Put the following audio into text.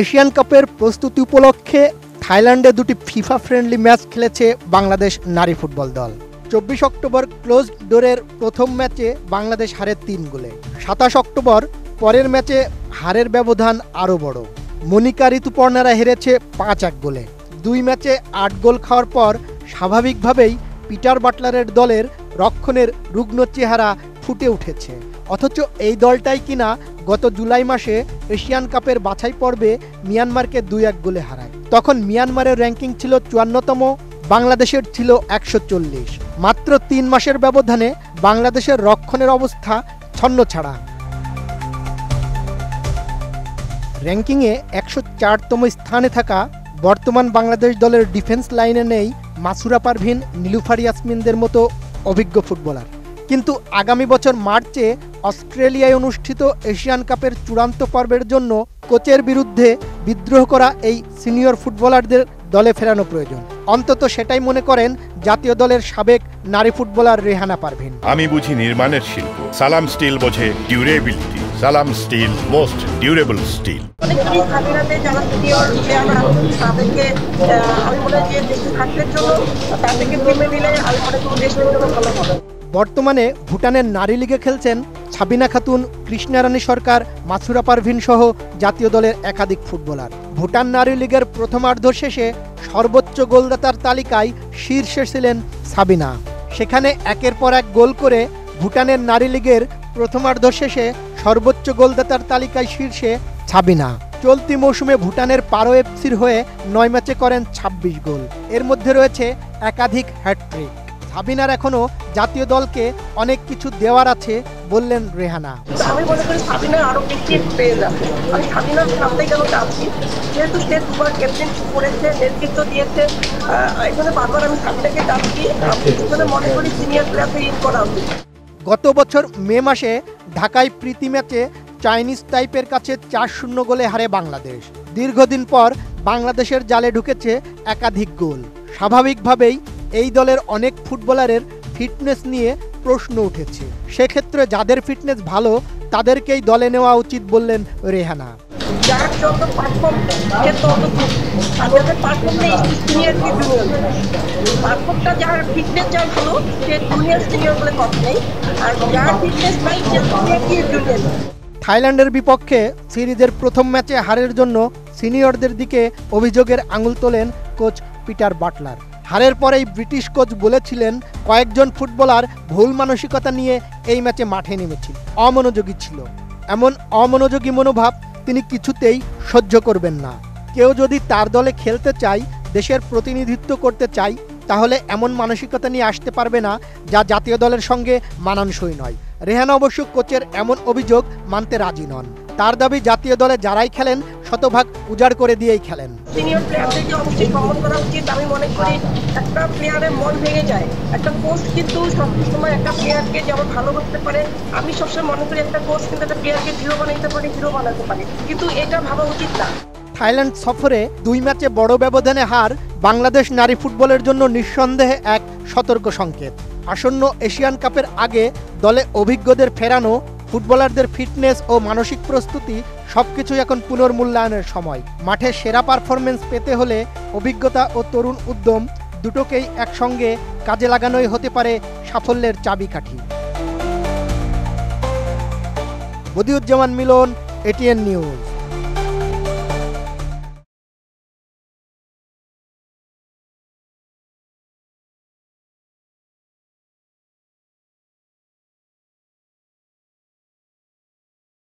Asian কাপের প্রস্তুতি উপলক্ষে থাইল্যান্ডে দুটি ফিফা ফ্রেন্ডলি ম্যাচ খেলেছে বাংলাদেশ নারী ফুটবল দল। 24 অক্টোবর ক্লোজ ডোরের প্রথম ম্যাচে বাংলাদেশ হারে 3 গোলে। 27 অক্টোবর পরের ম্যাচে হারের ব্যবধান আরও বড়। মনিকা ঋতুপর্ণারা হেরেছে 5-1 গোলে। 2 ম্যাচে 8 গোল খাওয়ার পর স্বাভাবিকভাবেই পিটার বাটলারের দলের রক্ষণের রুগ্ন চেহারা ফুটে উঠেছে। অথচ এই দলটাই কিনা গত জুলাই মাসে এশিয়ান কাপের বাছাই পর্বে মিয়ানমারকে 2-1 গোলে হারায়। তখন মিয়ানমারের র্যাঙ্কিং ছিল 54তম, বাংলাদেশের ছিল 140। মাত্র 3 মাসের ব্যবধানে বাংলাদেশের রক্ষণের অবস্থা ছন্নছাড়া। র্যাঙ্কিংয়ে 104তম স্থানে থাকা বর্তমান বাংলাদেশ দলের ডিফেন্স লাইনে নেই মাসুরা পারভিন, নীলুফার ইয়াসমিনদের মতো অভিজ্ঞ ফুটবলার। কিন্তু আগামী বছর মার্চে অস্ট্রেলিয়ায় অনুষ্ঠিত এশিয়ান কাপের চূড়ান্ত পর্বের জন্য কোচের বিরুদ্ধে বিদ্রোহ করা এই সিনিয়র ফুটবলারদের দলে ফেরানো প্রয়োজন। অন্তত সেটাই মনে করেন জাতীয় দলের সাবেক নারী ফুটবলার রেহানা পারভিন। আমি বুঝি নির্মাণের শিল্প, সালাম স্টিল বোঝে ডিউরেবিলিটি। সালাম স্টিল, মোস্ট ডিউরেবল স্টিল। বর্তমানে ভুটানের নারী লিগে খেলছেন সাবিনা খাতুন, কৃষ্ণা রানী সরকার, মাসুরা পারভিন সহ জাতীয় দলের একাধিক ফুটবলার। ভুটান নারী লিগের প্রথমার্ধ শেষে সর্বোচ্চ গোলদাতার তালিকায় শীর্ষে ছিলেন সাবিনা। সেখানে একের পর এক গোল করে ভুটানের নারী লিগের প্রথমার্ধ শেষে সর্বোচ্চ গোলদাতার তালিকায় শীর্ষে সাবিনা। চলতি মৌসুমে ভুটানের পারো এফসির হয়ে 9 ম্যাচে করেন 26 গোল। এর মধ্যে রয়েছে একাধিক হ্যাটট্রিক। সাবিনার এখনো জাতীয় দলকে অনেক কিছু দেওয়ার আছে বললেন রেহানা। আমি মনে করি সাবিনা আরো বেশি পেয়ে যাবে। আমি সাবিনার সামনে কেন চাচ্ছি, যেহেতু সে দুবার ক্যাপ্টেনশিপ করেছে, নেতৃত্ব দিয়েছে, এখানে বারবার আমি সাবিনাকে চাচ্ছি। আমি এখানে মনে করি সিনিয়র প্লেয়ারকে ইন করা উচিত। গত বছর মে মাসে ঢাকায় প্রীতি ম্যাচে চাইনিজ টাইপের কাছে 4-0 গোলে হারে বাংলাদেশ। দীর্ঘদিন পর বাংলাদেশের জালে ঢুকেছে একাধিক গোল। স্বাভাবিকভাবেই এই দলের অনেক ফুটবলারের ফিটনেস নিয়ে প্রশ্ন উঠেছে। সেক্ষেত্রে যাদের ফিটনেস ভালো তাদেরকেই দলে নেওয়া উচিত বললেন রেহানা। যার যত পারফর্ম সে তত আর যাদের পারফর্ম নেই সিনিয়র কি জুনিয়র, পারফর্মটা যার ফিটনেস যার ভালো সে জুনিয়র সিনিয়র বলে কথা নেই, আর যার ফিটনেস নাই সে সিনিয়র কি জুনিয়র। থাইল্যান্ডের বিপক্ষে সিরিজের প্রথম ম্যাচে হারের জন্য সিনিয়রদের দিকে অভিযোগের আঙুল তোলেন কোচ পিটার বাটলার। হারের পরেই ব্রিটিশ কোচ বলেছিলেন কয়েকজন ফুটবলার ভুল মানসিকতা নিয়ে এই ম্যাচে মাঠে নেমেছিল, অমনোযোগী ছিল। এমন অমনোযোগী মনোভাব তিনি কিছুতেই সহ্য করবেন না। কেউ যদি তার দলে খেলতে চায়, দেশের প্রতিনিধিত্ব করতে চায়, তাহলে এমন মানসিকতা নিয়ে আসতে পারবে না যা জাতীয় দলের সঙ্গে মানানসই নয়। রেহানা অবশ্য কোচের এমন অভিযোগ মানতে রাজি নন। তার দাবি জাতীয় দলে যারাই খেলেন শতভাগ উজাড় করে দিয়েই খেলেন। সিনিয়র প্লেয়ারদেরকে অবশ্যই সম্মান করা উচিত। আমি মনে করি একটা প্লেয়ারের মন ভেঙে যায়, একটা কোচ কিন্তু সবসময় একটা প্লেয়ারকে যেমন ভালো করতে পারে, আমি সবসময় মনে করি একটা কোচ কিন্তু একটা প্লেয়ারকে হিরো বানাইতে পারে, হিরো বানাতে পারে, কিন্তু এটা ভাবা উচিত না। থাইল্যান্ড সফরে 2 ম্যাচে বড় ব্যবধানে হার বাংলাদেশ নারী ফুটবলের জন্য নিঃসন্দেহে এক সতর্ক সংকেত। আসন্ন এশিয়ান কাপের আগে দলে অভিজ্ঞদের ফেরানো, ফুটবলারদের ফিটনেস ও মানসিক প্রস্তুতি সবকিছুই এখন পুনর্মূল্যায়নের সময়। মাঠে সেরা পারফরমেন্স পেতে হলে অভিজ্ঞতা ও তরুণ উদ্যম দুটোকেই একসঙ্গে কাজে লাগানোই হতে পারে সাফল্যের চাবিকাঠি। বদিউজ্জামান মিলন, এটিএন নিউজ।